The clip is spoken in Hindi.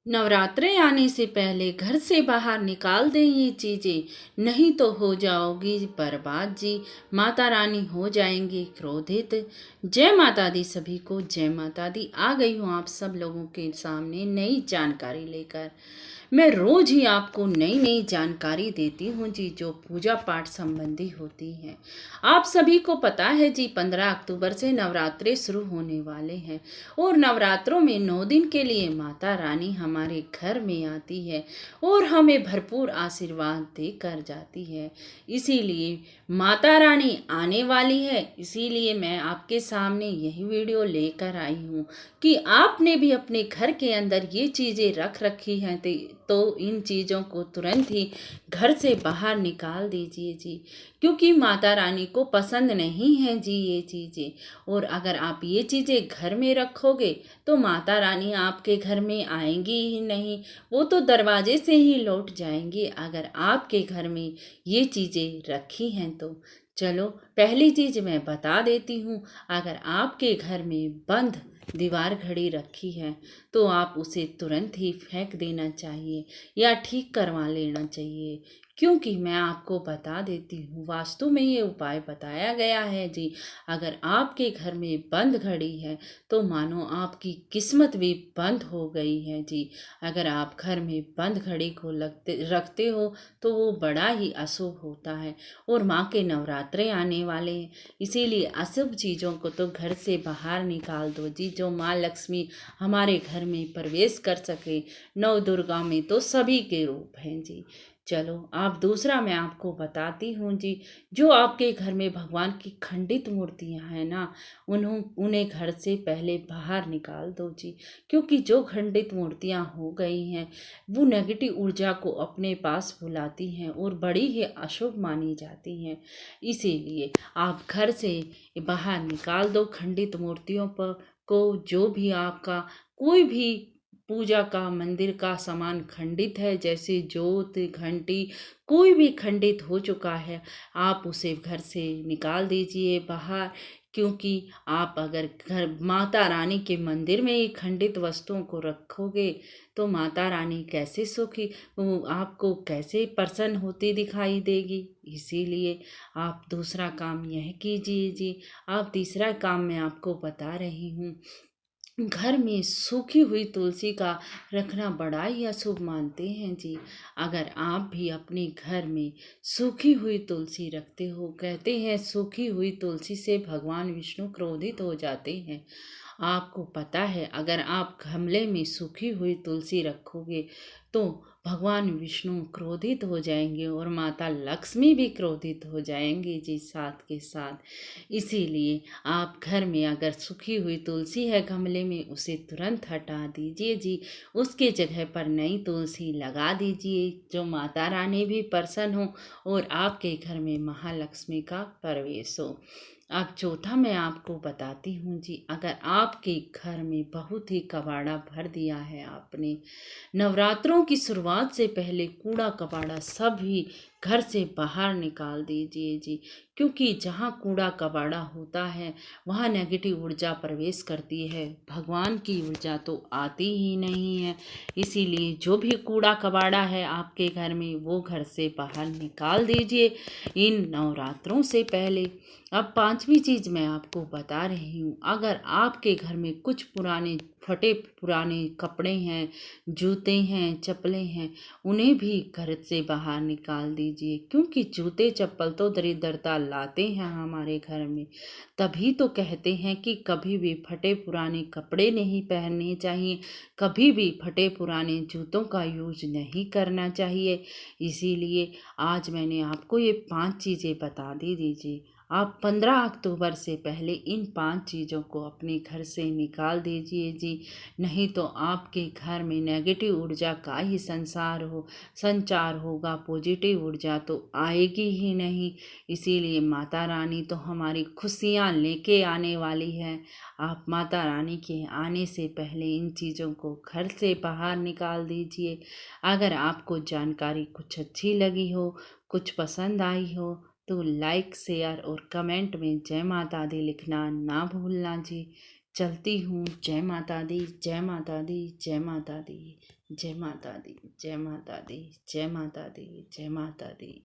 नवरात्रे आने से पहले घर से बाहर निकाल दें ये चीजें, नहीं तो हो जाओगी बर्बाद जी। माता रानी हो जाएंगी क्रोधित। जय माता दी सभी को, जय माता दी। आ गई हूँ आप सब लोगों के सामने नई जानकारी लेकर। मैं रोज ही आपको नई नई जानकारी देती हूँ जी, जो पूजा पाठ संबंधी होती है। आप सभी को पता है जी, 15 अक्टूबर से नवरात्रे शुरू होने वाले हैं और नवरात्रों में 9 दिन के लिए माता रानी हमारे घर में आती है और हमें भरपूर आशीर्वाद देकर जाती है। इसीलिए माता रानी आने वाली है, इसीलिए मैं आपके सामने यही वीडियो लेकर आई हूँ कि आपने भी अपने घर के अंदर ये चीज़ें रख रखी हैं तो इन चीज़ों को तुरंत ही घर से बाहर निकाल दीजिए जी, क्योंकि माता रानी को पसंद नहीं है जी ये चीज़ें। और अगर आप ये चीज़ें घर में रखोगे तो माता रानी आपके घर में आएंगी ही नहीं, वो तो दरवाजे से ही लौट जाएंगी अगर आपके घर में ये चीज़ें रखी हैं तो। चलो पहली चीज़ मैं बता देती हूँ, अगर आपके घर में बंद दीवार घड़ी रखी है तो आप उसे तुरंत ही फेंक देना चाहिए या ठीक करवा लेना चाहिए, क्योंकि मैं आपको बता देती हूँ वास्तु में ये उपाय बताया गया है जी। अगर आपके घर में बंद घड़ी है तो मानो आपकी किस्मत भी बंद हो गई है जी। अगर आप घर में बंद घड़ी को रखते हो तो वो बड़ा ही अशुभ होता है और माँ के नवरात्रे आने वाले हैं, इसीलिए अशुभ चीज़ों को तो घर से बाहर निकाल दो जी, जो माँ लक्ष्मी हमारे घर में प्रवेश कर सके। नौ दुर्गा में तो सभी के रूप हैं जी। चलो आप दूसरा मैं आपको बताती हूँ जी, जो आपके घर में भगवान की खंडित मूर्तियाँ हैं ना, उन्हें घर से पहले बाहर निकाल दो जी, क्योंकि जो खंडित मूर्तियाँ हो गई हैं वो नेगेटिव ऊर्जा को अपने पास बुलाती हैं और बड़ी ही अशुभ मानी जाती हैं। इसीलिए आप घर से बाहर निकाल दो खंडित मूर्तियों पर को। जो भी आपका कोई भी पूजा का मंदिर का सामान खंडित है, जैसे जोत घंटी कोई भी खंडित हो चुका है, आप उसे घर से निकाल दीजिए बाहर। क्योंकि आप अगर घर माता रानी के मंदिर में ही खंडित वस्तुओं को रखोगे तो माता रानी कैसे सुखी, वो आपको कैसे प्रसन्न होती दिखाई देगी। इसीलिए आप दूसरा काम यह कीजिए जी। आप तीसरा काम मैं आपको बता रही हूँ, घर में सूखी हुई तुलसी का रखना बड़ा ही अशुभ मानते हैं जी। अगर आप भी अपने घर में सूखी हुई तुलसी रखते हो, कहते हैं सूखी हुई तुलसी से भगवान विष्णु क्रोधित हो जाते हैं। आपको पता है अगर आप गमले में सूखी हुई तुलसी रखोगे तो भगवान विष्णु क्रोधित हो जाएंगे और माता लक्ष्मी भी क्रोधित हो जाएंगी जी साथ के साथ। इसीलिए आप घर में अगर सूखी हुई तुलसी है गमले में, उसे तुरंत हटा दीजिए जी। उसके जगह पर नई तुलसी लगा दीजिए, जो माता रानी भी प्रसन्न हो और आपके घर में महालक्ष्मी का प्रवेश हो। अब चौथा मैं आपको बताती हूँ जी, अगर आपके घर में बहुत ही कबाड़ा भर दिया है आपने, नवरात्रों की शुरुआत से पहले कूड़ा कबाड़ा सब ही घर से बाहर निकाल दीजिए जी, क्योंकि जहाँ कूड़ा कबाड़ा होता है वहाँ नेगेटिव ऊर्जा प्रवेश करती है, भगवान की ऊर्जा तो आती ही नहीं है। इसीलिए जो भी कूड़ा कबाड़ा है आपके घर में वो घर से बाहर निकाल दीजिए इन नवरात्रों से पहले। अब पांचवी चीज मैं आपको बता रही हूँ, अगर आपके घर में कुछ पुराने फटे पुराने कपड़े हैं, जूते हैं, चप्पलें हैं, उन्हें भी घर से बाहर निकाल दीजिए, क्योंकि जूते चप्पल तो दरिद्रता लाते हैं हमारे घर में। तभी तो कहते हैं कि कभी भी फटे पुराने कपड़े नहीं पहनने चाहिए, कभी भी फटे पुराने जूतों का यूज नहीं करना चाहिए। इसीलिए आज मैंने आपको ये 5 चीज़ें बता दी दीजिए। आप 15 अक्टूबर से पहले इन 5 चीज़ों को अपने घर से निकाल दीजिए जी, नहीं तो आपके घर में नेगेटिव ऊर्जा का ही संचार होगा, पॉजिटिव ऊर्जा तो आएगी ही नहीं। इसीलिए माता रानी तो हमारी खुशियाँ लेके आने वाली है। आप माता रानी के आने से पहले इन चीज़ों को घर से बाहर निकाल दीजिए। अगर आपको जानकारी कुछ अच्छी लगी हो, कुछ पसंद आई हो, तो लाइक शेयर और कमेंट में जय माता दी लिखना ना भूलना जी। चलती हूँ। जय माता दी, जय माता दी, जय माता दी, जय माता दी, जय माता दी, जय माता दी, जय माता दी।